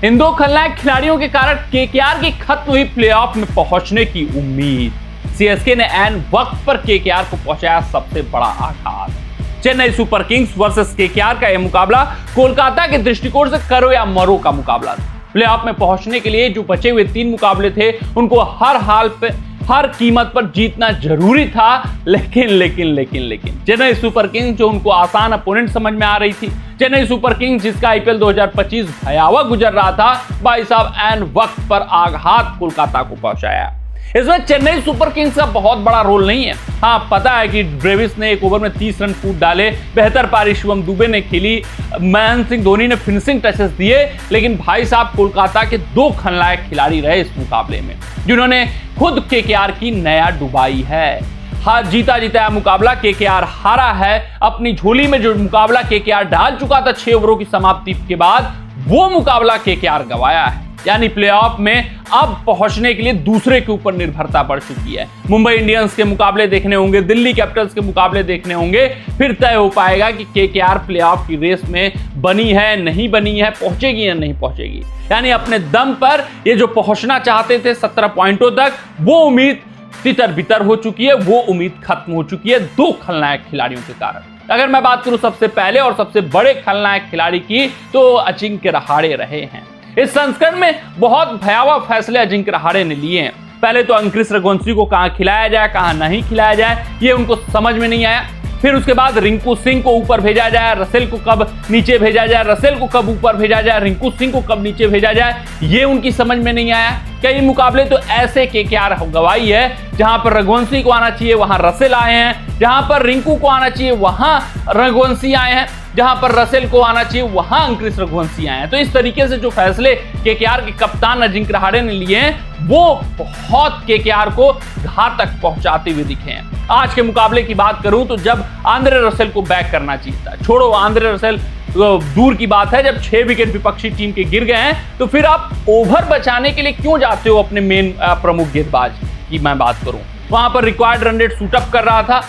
इन दो खलनायक खिलाड़ियों के कारण केकेआर की खत्म हुई प्लेऑफ में पहुंचने की उम्मीद। सीएसके ने एन वक्त पर केकेआर को पहुंचाया सबसे बड़ा आघात। Chennai super Kings versus KKR का यह मुकाबला कोलकाता के दृष्टिकोण से करो या मरो का मुकाबला था। प्लेऑफ में पहुंचने के लिए जो बचे हुए 3 मुकाबले थे उनको हर हाल पे हर कीमत पर जीतना जरूरी था। लेकिन चेन्नई सुपर किंग्स जो उनको आसान अपोनेंट समझ में आ रही थी, चेन्नई सुपर किंग्स जिसका आईपीएल 2025 भयावह गुजर रहा था, भाई साहब एन वक्त पर आघात कोलकाता को पहुंचाया। इसमें चेन्नई सुपर किंग्स का बहुत बड़ा रोल नहीं है। हाँ, पता है कि ब्रेविस ने एक ओवर में 30 रन कूद डाले, बेहतर पारी शिवम दुबे ने खेली, महेंद्र सिंह धोनी ने फिनिशिंग टचेस दिए, लेकिन भाई साहब कोलकाता के 2 खलनायक खिलाड़ी रहे इस मुकाबले में, जिन्होंने खुद केकेआर की नया डुबाई है। हाँ, जीता मुकाबला केकेआर हारा है। अपनी झोली में जो मुकाबला केकेआर डाल चुका था 6 ओवरों की समाप्ति के बाद, वो मुकाबला केकेआर गंवाया है। यानी प्लेऑफ में अब पहुंचने के लिए दूसरे के ऊपर निर्भरता बढ़ चुकी है। मुंबई इंडियंस के मुकाबले देखने होंगे, दिल्ली कैपिटल्स के मुकाबले देखने होंगे, फिर तय हो पाएगा कि केकेआर प्लेऑफ की रेस में बनी है, नहीं बनी है, पहुंचेगी या नहीं पहुंचेगी। यानी अपने दम पर ये जो पहुंचना चाहते थे 17 पॉइंटों तक, वो उम्मीद तितर बितर हो चुकी है, वो उम्मीद खत्म हो चुकी है 2 खलनायक खिलाड़ियों के कारण। अगर मैं बात करूं सबसे पहले और सबसे बड़े खलनायक खिलाड़ी की, तो अजिंक्य रहाणे रहे हैं। इस संस्करण में बहुत भयावह फैसले अजिंक्य रहाणे ने लिए हैं। पहले तो अंक्रिस रघुवंशी को कहां खिलाया जाए, कहां नहीं खिलाया जाए, ये उनको समझ में नहीं आया। फिर उसके बाद रिंकू सिंह को ऊपर भेजा जाए, रसेल को कब नीचे भेजा जाए, रसेल को कब ऊपर भेजा जाए, रिंकू सिंह को कब नीचे भेजा जाए, ये उनकी समझ में नहीं आया। कई मुकाबले तो ऐसे केकेआर गवाई है जहां पर रघुवंशी को आना चाहिए वहां रसेल आए हैं, जहां पर रिंकू को आना चाहिए वहां रघुवंशी आए हैं, जहां पर रसेल को आना चाहिए वहां अंक्रिस रघुवंशी आए हैं। तो इस तरीके से जो फैसले केकेआर के कप्तान अजिंक्य रहाणे ने लिए हैं, वो बहुत केकेआर को घातक पहुंचाते हुए दिखे हैं। आज के मुकाबले की बात करूं तो जब आंद्रे रसेल को बैक करना चाहिए था, छोड़ो आंद्रे रसेल दूर की बात है, जब 6 विकेट विपक्षी टीम के गिर गए हैं, तो फिर आप ओवर बचाने के लिए क्यों जाते हो अपने मेन प्रमुख गेंदबाज की मैं बात करूं। वहां पर रिक्वायर्ड रन रेट शूटअप कर रहा था,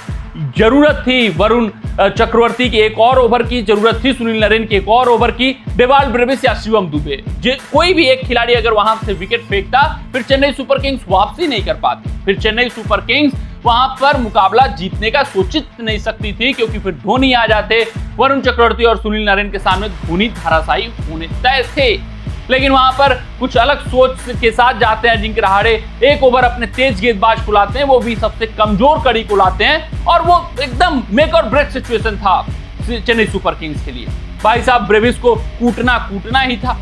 जरूरत थी वरुण चक्रवर्ती की एक और ओवर की, जरूरत थी सुनील नरेन की एक और ओवर की, डेवाल्ड ब्रेविस या शिवम दुबे, कोई भी एक खिलाड़ी अगर वहां से विकेट फेंकता, फिर चेन्नई सुपर किंग्स वापसी नहीं कर पाती। फिर चेन्नई सुपर किंग्स वहां पर मुकाबला जीतने का सोचित नहीं सकती थी, क्योंकि फिर धोनी आ जाते, वरुण चक्रवर्ती और सुनील नरेन के सामने धोनी धराशायी होने तय थे। लेकिन वहां पर कुछ अलग सोच के साथ जाते हैं अजिंक्य रहाणे, एक ओवर अपने तेज गेंदबाज को लाते हैं, वो भी सबसे कमजोर कड़ी को लाते हैं, और वो एकदम मेक और ब्रेक सिचुएशन था चेन्नई सुपर किंग्स के लिए। भाई साहब ब्रेविस को कूटना ही था।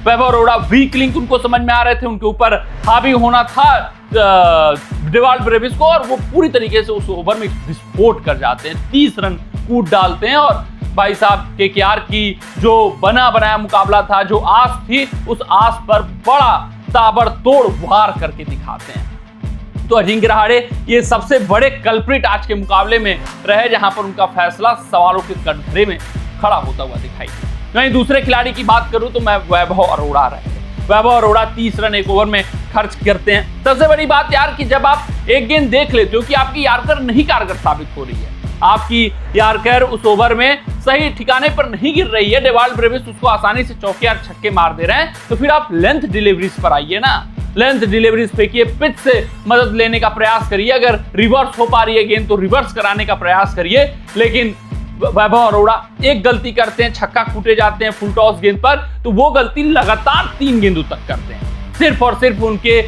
वैभव अरोड़ा वीक लिंक उनको समझ में आ रहे थे, उनके ऊपर हावी होना था डेवाल्ड ब्रेविस को, और वो पूरी तरीके से उस ओवर में विस्फोट कर जाते हैं, 30 रन कूट डालते हैं, और भाई साहब केकेआर की जो बना बनाया मुकाबला था, जो आस थी, उस आस पर बड़ा ताबड़तोड़ वार करके दिखाते हैं। तो अजिंक्य रहाणे ये सबसे बड़े कल्प्रिट आज के मुकाबले में रहे, जहां पर उनका फैसला सवालों के कटघरे में खड़ा होता हुआ दिखाई दिया। वहीं दूसरे खिलाड़ी की बात करूं तो मैं वैभव अरोड़ा रहे। वैभव अरोड़ा 30 रन एक ओवर में खर्च करते हैं। सबसे बड़ी बात यार कि जब आप एक गेंद देख लेते हो कि आपकी यार्कर नहीं कारगर साबित हो रही है, आपकी यार्कर उस ओवर में सही ठिकाने पर नहीं गिर रही है, डेवाल्ड ब्रेविस उसको आसानी से चौके या छक्के मार दे रहे हैं, तो फिर आप लेंथ डिलीवरीज पर आइए ना, लेंथ डिलीवरीज फेंकिए, पिच से मदद लेने का प्रयास करिए, अगर रिवर्स हो पा रही है गेंद तो रिवर्स कराने का प्रयास करिए। लेकिन वैभव अरोड़ा एक गलती करते हैं, छक्का कूटे जाते हैं फुल टॉस गेंद पर, तो वो गलती लगातार 3 गेंदों तक करते हैं। सिर्फ और सिर्फ उनके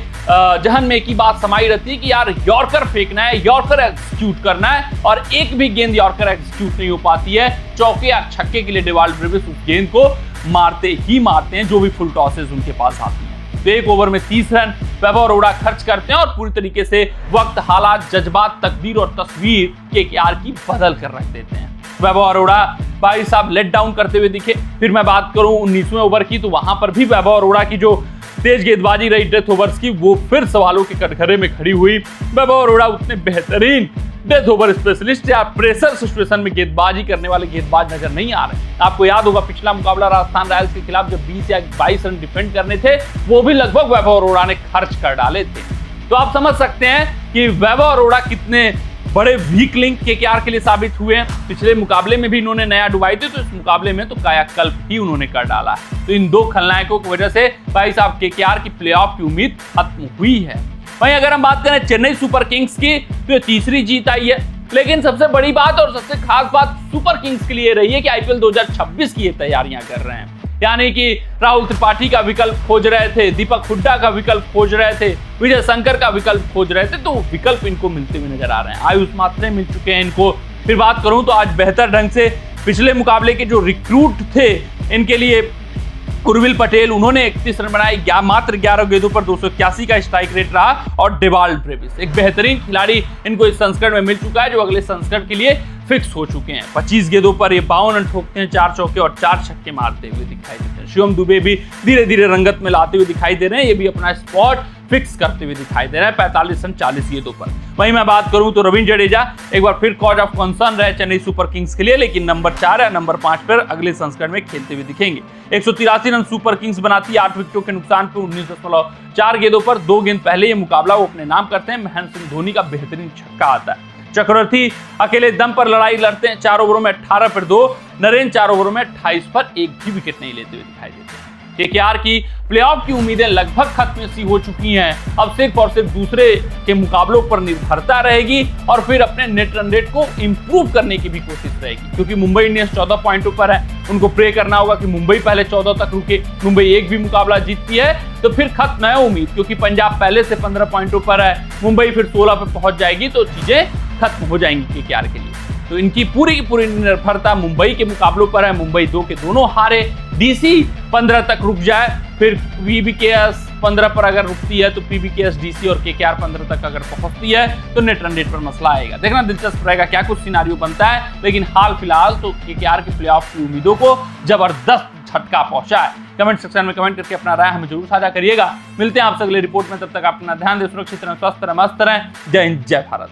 जहन में एक ही बात समाई रहती है कि यार यॉर्कर फेंकना है, यॉर्कर एग्जीक्यूट करना है, और एक भी गेंद यॉर्कर एग्जीक्यूट नहीं हो पाती है। चौके या छक्के के लिए डेवाल्ड ब्रेविस उस गेंद को मारते ही मारते हैं, जो भी फुल टॉसेस उनके पास आती हैं। तो एक ओवर में 30 रन वैभव अरोड़ा खर्च करते हैं, और पूरी तरीके से वक्त, हालात, जज्बात, तकदीर और तस्वीर केकेआर की बदल कर रख देते हैं। वैभव अरोड़ा भाई साहब लेट डाउन करते हुए दिखे। फिर मैं बात करूं 19वें ओवर की, तो वहां पर भी वैभव अरोड़ा की जो तेज गेंदबाजी रही डेथ ओवर्स की, वो फिर सवालों के कटघरे में खड़ी हुई। वैभव अरोड़ा उतने बेहतरीन डेथ ओवर स्पेशलिस्ट या प्रेशर सिचुएशन में गेंदबाजी करने वाले गेंदबाज नजर नहीं आ रहे। आपको याद होगा पिछला मुकाबला राजस्थान रॉयल्स के खिलाफ जब 20 या 22 रन डिफेंड करने थे, वो भी लगभग वैभव अरोड़ा ने खर्च कर डाले थे। तो आप समझ सकते हैं कि वैभव अरोड़ा कितने बड़े वीक लिंक केकेआर के लिए साबित हुए हैं। पिछले मुकाबले में भी इन्होंने नया डुबाई थी, तो इस मुकाबले में तो कायाकल्प ही उन्होंने कर डाला है। तो इन दो खलनायकों की वजह से भाई साहब केकेआर की प्लेऑफ की उम्मीद खत्म हुई है। वहीं अगर हम बात करें चेन्नई सुपर किंग्स की, तो ये तीसरी जीत आई है। लेकिन सबसे बड़ी बात और सबसे खास बात सुपर किंग्स के लिए रही है कि आईपीएल 2026 की ये तैयारियां कर रहे हैं। यानी कि राहुल त्रिपाठी का विकल्प खोज रहे थे, दीपक हुड्डा का विकल्प खोज रहे थे, विजय शंकर का विकल्प खोज रहे थे, तो वो विकल्प इनको मिलते हुए नजर आ रहे हैं। आयुष मात्रे मिल चुके हैं इनको। फिर बात करूं तो आज बेहतर ढंग से पिछले मुकाबले के जो रिक्रूट थे इनके लिए उर्विल पटेल, उन्होंने 31 रन बनाए, मात्र 11 गेंदों पर 281 का स्ट्राइक रेट रहा। और डेवाल्ड ब्रेविस एक बेहतरीन खिलाड़ी इनको इस संस्करण में मिल चुका है, जो अगले संस्करण के लिए फिक्स हो चुके हैं। 25 गेंदों पर ये 52 रन ठोकते हैं, 4 चौके और 4 छक्के मारते हुए दिखाई देते हैं। शिवम दुबे भी धीरे धीरे रंगत में लाते हुए दिखाई दे रहे हैं, ये भी अपना स्पॉट फिक्स करते हुए दिखाई दे रहा है 45 रन 40 गेंदों पर। वहीं मैं बात करूं तो रविंद्र जडेजा एक बार फिर कॉज ऑफ कंसर्न रहे चेन्नई सुपर किंग्स के लिए, लेकिन नंबर 4 या नंबर 5 पर अगले संस्करण में खेलते हुए दिखेंगे। 183 रन सुपर किंग्स बनाती है 8 विकेटों के नुकसान पर 19.4 गेंदों पर। 2 गेंद पहले ये मुकाबला वो अपने नाम करते हैं, महेंद्र सिंह धोनी का बेहतरीन छक्का आता है। चक्रवर्ती अकेले दम पर लड़ाई लड़ते हैं, 4 ओवरों में 18 पर 2, नरेन 4 ओवरों में 28 पर एक भी विकेट नहीं लेते हुए दिखाई देते हैं। केकेआर की प्लेऑफ की उम्मीदें लगभग खत्म सी हो चुकी हैं। अब सिर्फ और सिर्फ दूसरे के मुकाबलों पर निर्भरता रहेगी और फिर अपने नेट रन रेट को इंप्रूव करने की भी कोशिश रहेगी, क्योंकि मुंबई इंडियंस 14 पॉइंटों पर है। उनको प्रे करना होगा कि मुंबई पहले 14 तक रुके। मुंबई एक भी मुकाबला जीतती है तो फिर खत्म है उम्मीद, क्योंकि पंजाब पहले से 15 पॉइंटों पर है, मुंबई फिर 16 पर पहुंच जाएगी, तो चीजें खत्म हो जाएंगी केकेआर के लिए। तो इनकी पूरी की पूरी निर्भरता मुंबई के मुकाबलों पर है। मुंबई 2 के दोनों हारे, डीसी 15 तक रुक जाए, फिर पीबीकेएस 15 पर अगर रुकती है तो पीबीकेएस, डीसी और केकेआर 15 तक अगर पहुंचती है तो नेट रन रेट पर मसला आएगा। देखना दिलचस्प रहेगा क्या कुछ सिनारियो बनता है, लेकिन हाल फिलहाल तो केकेआर की प्लेऑफ की उम्मीदों को जबरदस्त झटका पहुंचा है। कमेंट सेक्शन में कमेंट करके अपना राय हमें जरूर साझा करिएगा। मिलते हैं आपसे अगले रिपोर्ट में, तब तक अपना ध्यान दें, सुरक्षित रहें, स्वस्थ रहें, मस्त रहें। जय हिंद, जय भारत।